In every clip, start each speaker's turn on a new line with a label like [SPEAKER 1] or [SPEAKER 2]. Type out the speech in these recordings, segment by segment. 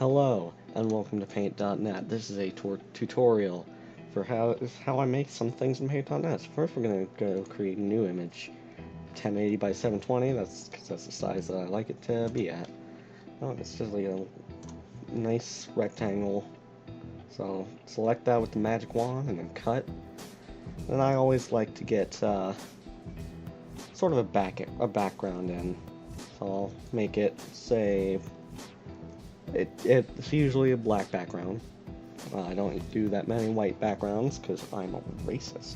[SPEAKER 1] Hello, and welcome to Paint.net. This is a tutorial for how I make some things in Paint.net. First, we're going to go create a new image. 1080 by 720, that's the size that I like it to be at. Oh, it's just like a nice rectangle. So, select that with the magic wand and then cut. And I always like to get sort of a background in. So I'll make it, say, it's usually a black background. I don't do that many white backgrounds because I'm a racist.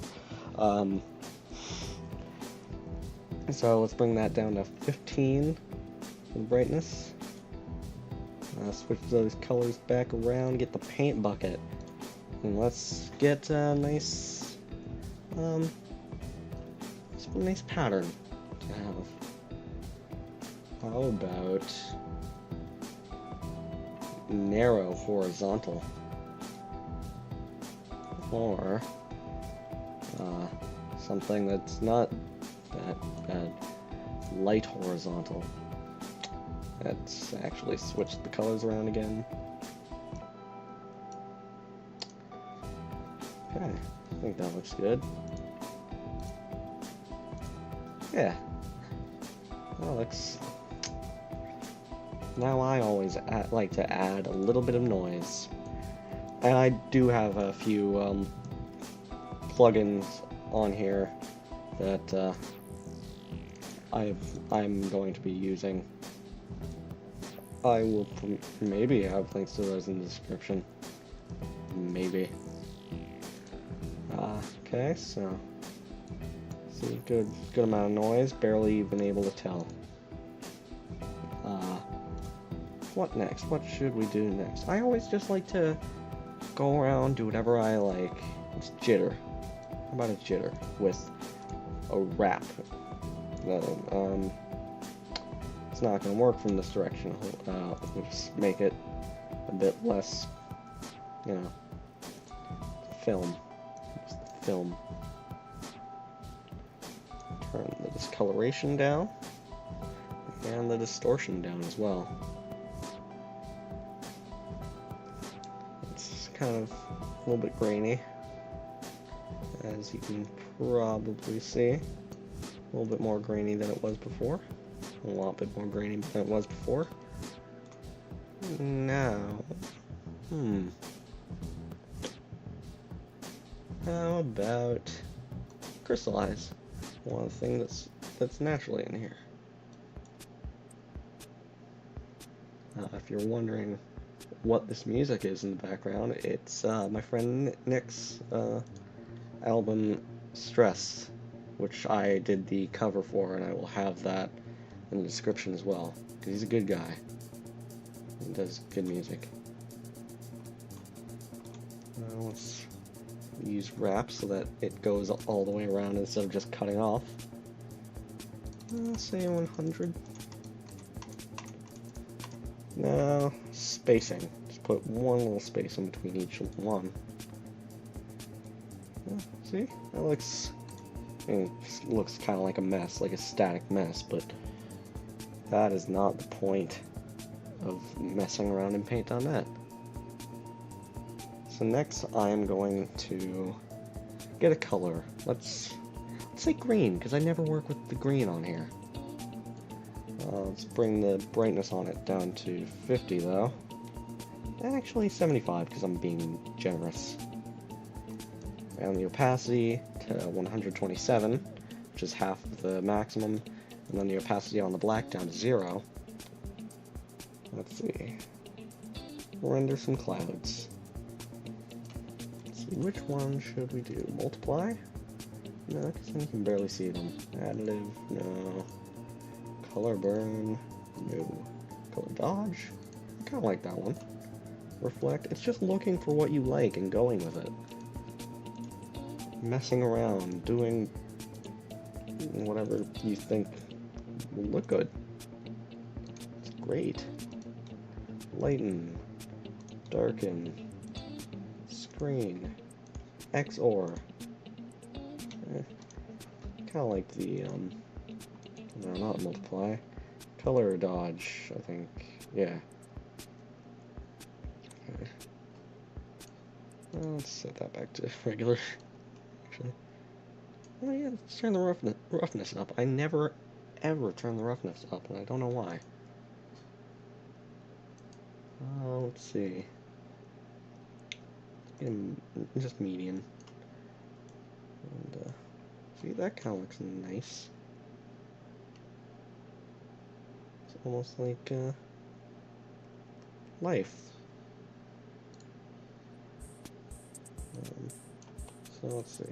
[SPEAKER 1] So let's bring that down to 15 for the brightness. Switch those colors back around, get the paint bucket, and let's get a nice pattern to have. How about narrow horizontal, or something that's not that bad, light horizontal. Let's actually switch the colors around again. Okay, I think that looks good. Yeah, that looks. Now I always like to add a little bit of noise, and I do have a few plugins on here that I'm going to be using. I will maybe have links to those in the description. Maybe. Okay, so see, good amount of noise. Barely even able to tell. What next? What should we do next? I always just like to go around, do whatever I like. It's jitter. How about a jitter with a wrap? It's not going to work from this direction. We'll just make it a bit less, film. Just film. Turn the discoloration down and the distortion down as well. It's kind of a little bit grainy, as you can probably see. A little bit more grainy than it was before. A lot bit more grainy than it was before. Now, how about crystallize? One thing that's naturally in here. If you're wondering what this music is in the background, it's my friend Nick's album Stress, which I did the cover for, and I will have that in the description as well, because he's a good guy. He does good music. Let's use wrap so that it goes all the way around instead of just cutting off. Say 100. Now, spacing. Just put one little space in between each one. See? That looks... It looks kind of like a mess, like a static mess, but that is not the point of messing around in Paint.net. So next I am going to get a color. Let's say green, because I never work with the green on here. Let's bring the brightness on it down to 50 though. Actually 75 because I'm being generous. And the opacity to 127, which is half of the maximum, and then the opacity on the black down to 0. Let's see. Render some clouds. Let's see, which one should we do? Multiply? No, because then you can barely see them. Additive? No. Color burn? No. Color dodge? I kind of like that one. Reflect? It's just looking for what you like and going with it. Messing around, doing whatever you think will look good. It's great. Lighten, darken, screen, XOR. Kind of like the no, not multiply. Color dodge, I think. Yeah. Let's set that back to regular, actually. Oh yeah, let's turn the roughness up. I never, ever turn the roughness up, and I don't know why. Let's see. Just median. And, see, that kind of looks nice. It's almost like, life. So let's see.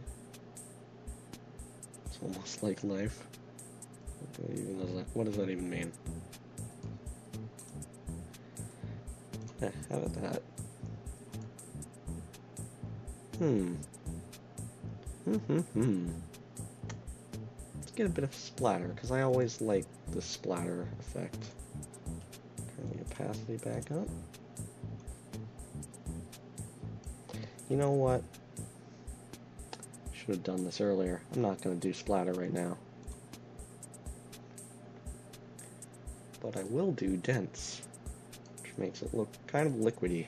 [SPEAKER 1] It's almost like life. What does that even mean? Yeah, how about that? Let's get a bit of splatter, because I always like the splatter effect. Turn the opacity back up. You know what? Should have done this earlier. I'm not going to do splatter right now. But I will do dents, which makes it look kind of liquidy.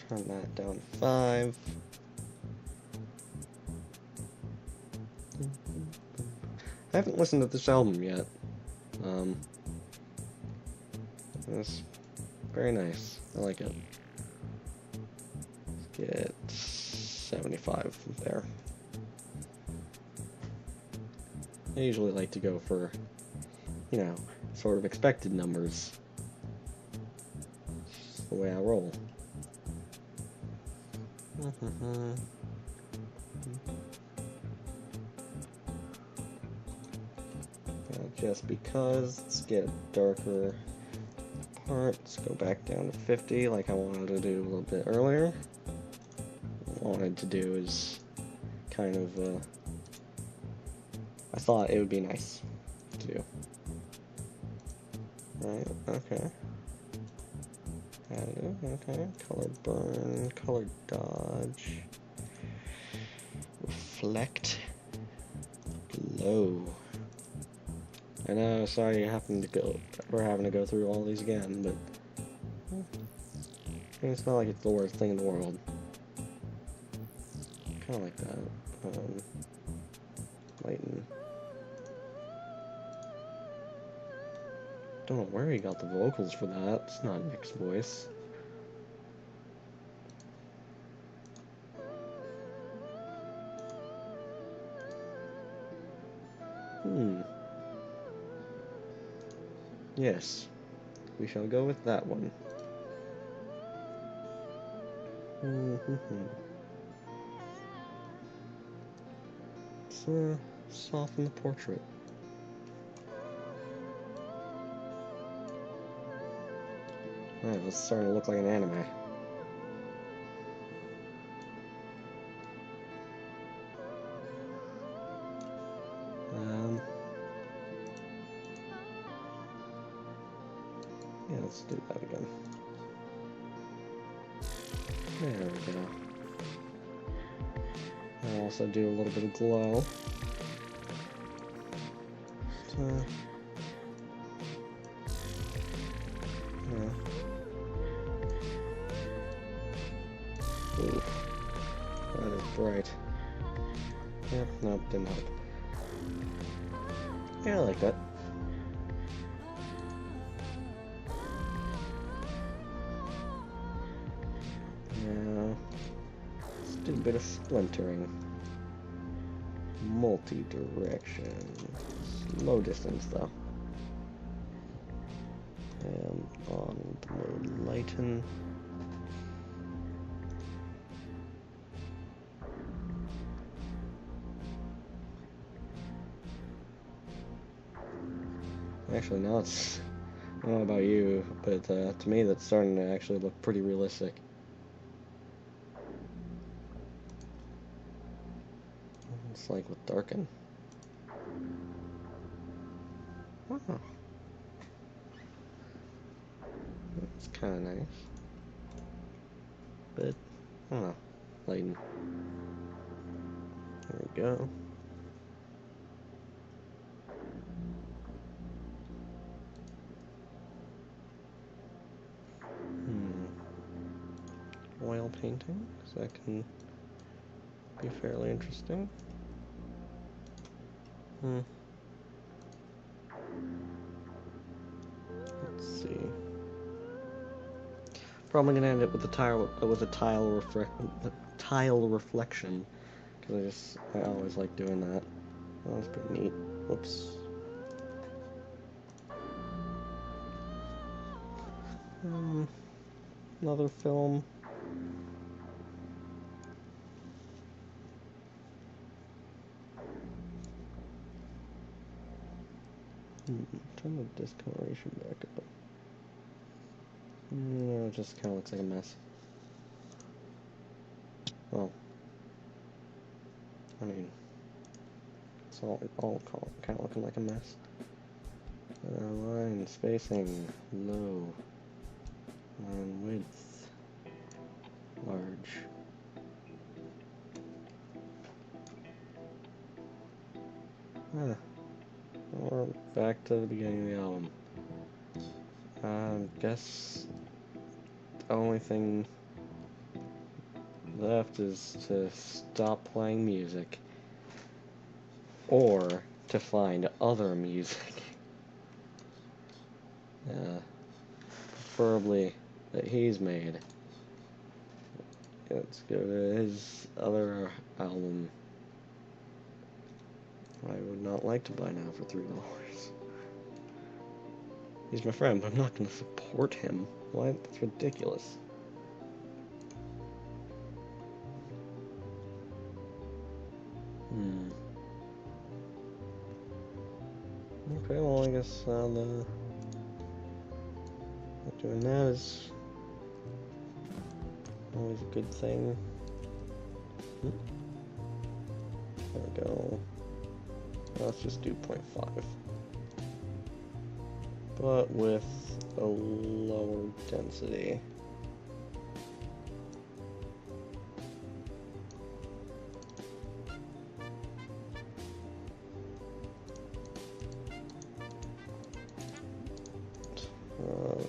[SPEAKER 1] Turn that down to 5. I haven't listened to this album yet. It's very nice. I like it. Let's get 75 there. I usually like to go for, you know, sort of expected numbers. It's the way I roll. Just because, let's get darker part. Let's go back down to 50 like I wanted to do a little bit earlier. What I wanted to do is kind of, I thought it would be nice to do. Right, okay. Additive, okay. Color burn, color dodge. Reflect. Glow. I know, sorry we're having to go through all these again, but it's not like it's the worst thing in the world. Kinda like that. Lighten. Don't know where he got the vocals for that. It's not Nick's voice. Yes, we shall go with that one. Let's soften the portrait. Alright, it's starting to look like an anime. Yeah, let's do that again. There we go. I'll also do a little bit of glow. Ooh, that is bright. Yep, nope, didn't help. Yeah, I like that. Now, let's do a bit of splintering. Multi-direction. Slow distance, though. And on the mode lighten. Actually, now it's, I don't know about you, but to me that's starting to actually look pretty realistic. It's like with darken. Oh. It's kind of nice. But, I don't know. Lighten. There we go. tile painting, because that can be fairly interesting. Let's see. Probably gonna end it with a tile reflection, because I always like doing that. Oh, that's pretty neat. Whoops. Another film. Turn the discoloration back up. No, it just kind of looks like a mess. Well, I mean, it's all kind of looking like a mess. Line spacing low. Line width large. We're back to the beginning of the album. Guess the only thing left is to stop playing music or to find other music. Preferably that he's made. Let's go to his other album. I would not like to buy now for $3. He's my friend, but I'm not going to support him. Why? That's ridiculous. Okay, well, I guess doing that is always a good thing. There we go. Let's just do 0.5. But with a lower density.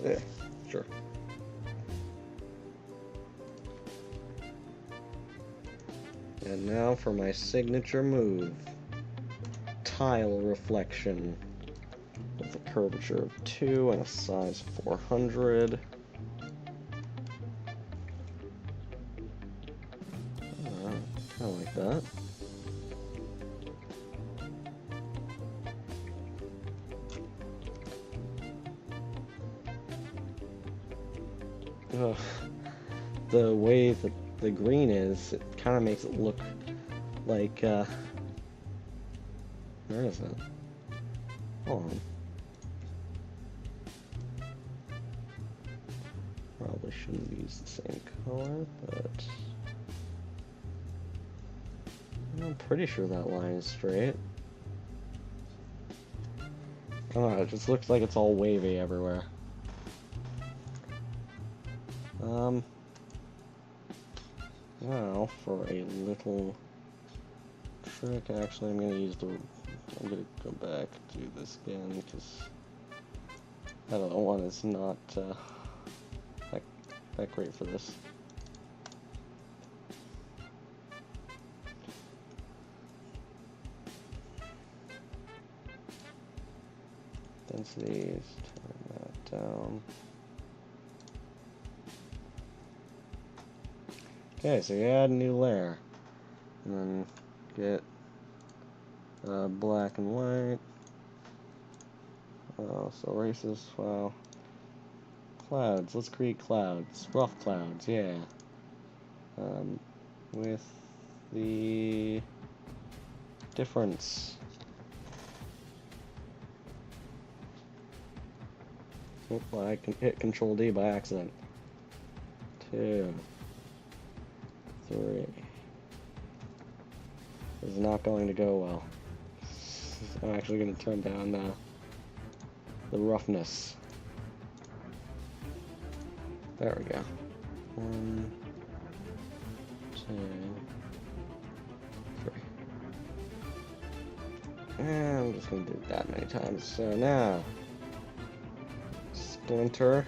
[SPEAKER 1] Yeah, sure. And now for my signature move. Tile reflection. With a curvature of 2 and a size 400. Kind of like that. The way that the green is, it kind of makes it look like, where is it? Hold on. Probably shouldn't use the same color, but I'm pretty sure that line is straight. I don't know, it just looks like it's all wavy everywhere. Now for a little trick, actually I'm gonna go back to this again, because that other one is not that great for this. Densities, turn that down. Okay, so you add a new layer, and then get black and white. So races, wow. Clouds, let's create clouds. Rough clouds, yeah. With the difference. Oop, I can hit Control D by accident. 2, 3. This is not going to go well. I'm actually going to turn down the roughness. There we go. 1, 2, 3. And I'm just going to do it that many times. So now, splinter.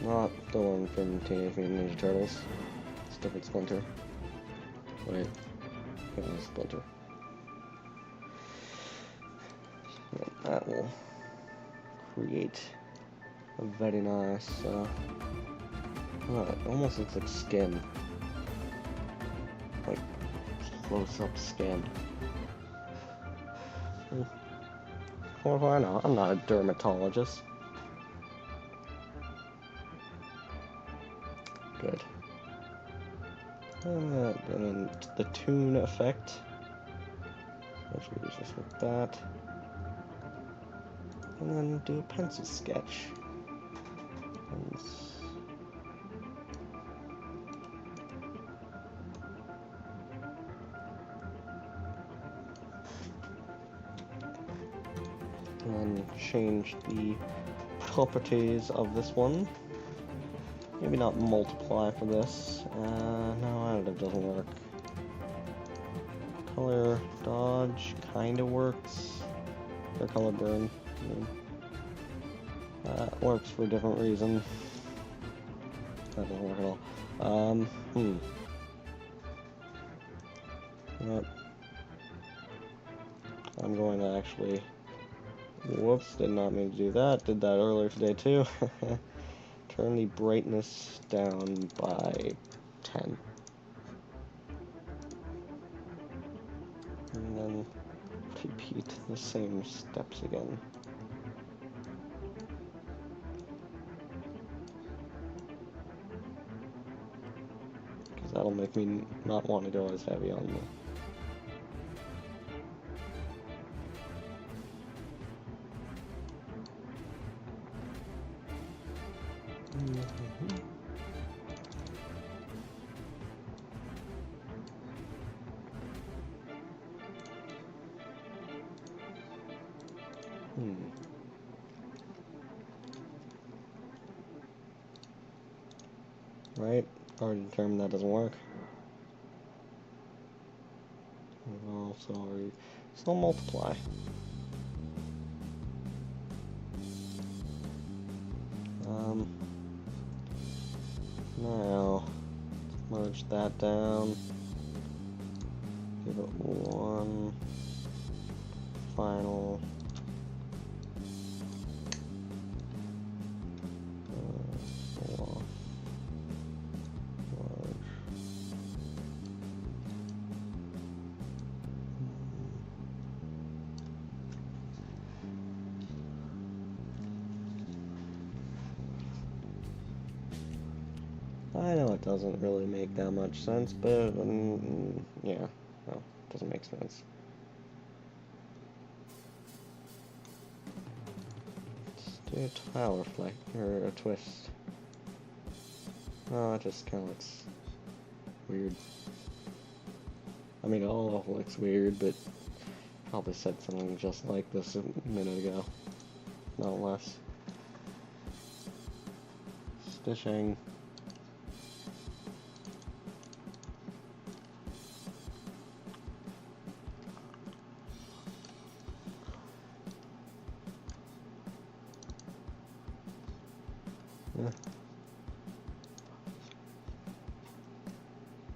[SPEAKER 1] Not the one from Teenage Mutant Ninja Turtles. It's different Splinter. Wait. It was Splinter. And that will create a very nice, it almost looks like skin. Like, close-up skin. What do I know? I'm not a dermatologist. Good. And then the tune effect. Let's use this with that. And then do a pencil sketch. And change the properties of this one. Maybe not multiply for this. No, additive doesn't work. Color dodge kinda works. Or color burn. Works for a different reason. That doesn't work at all. Yep. I'm going to actually... Whoops, did not mean to do that. Did that earlier today too. Turn the brightness down by 10. And then repeat the same steps again. Because that'll make me not want to go as heavy on the... Right? Already determined that doesn't work. We've also already still multiply. Now merge that down. Give it one final. I know it doesn't really make that much sense, but yeah, no, it doesn't make sense. Let's do a tower flick, or a twist. Oh, it just kind of looks weird. I mean, it all looks weird, but probably said something just like this a minute ago. Not less. Stitching.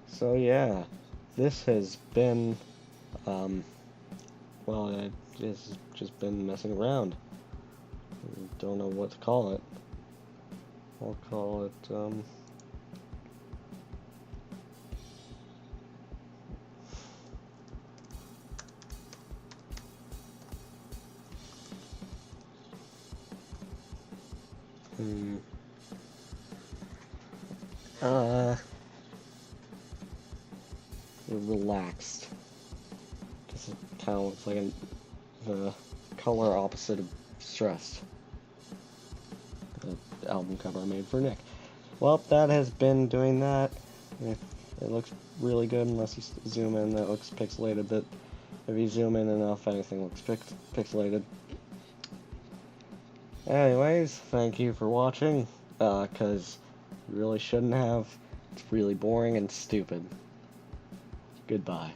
[SPEAKER 1] So yeah, this has been, well, it's just been messing around. Don't know what to call it. I'll call it, relaxed. Just kind of looks like the color opposite of stressed. The album cover I made for Nick. Well, that has been doing that. It looks really good unless you zoom in. It looks pixelated, but if you zoom in enough, anything looks pixelated. Anyways, thank you for watching, because you really shouldn't have. It's really boring and stupid. Goodbye.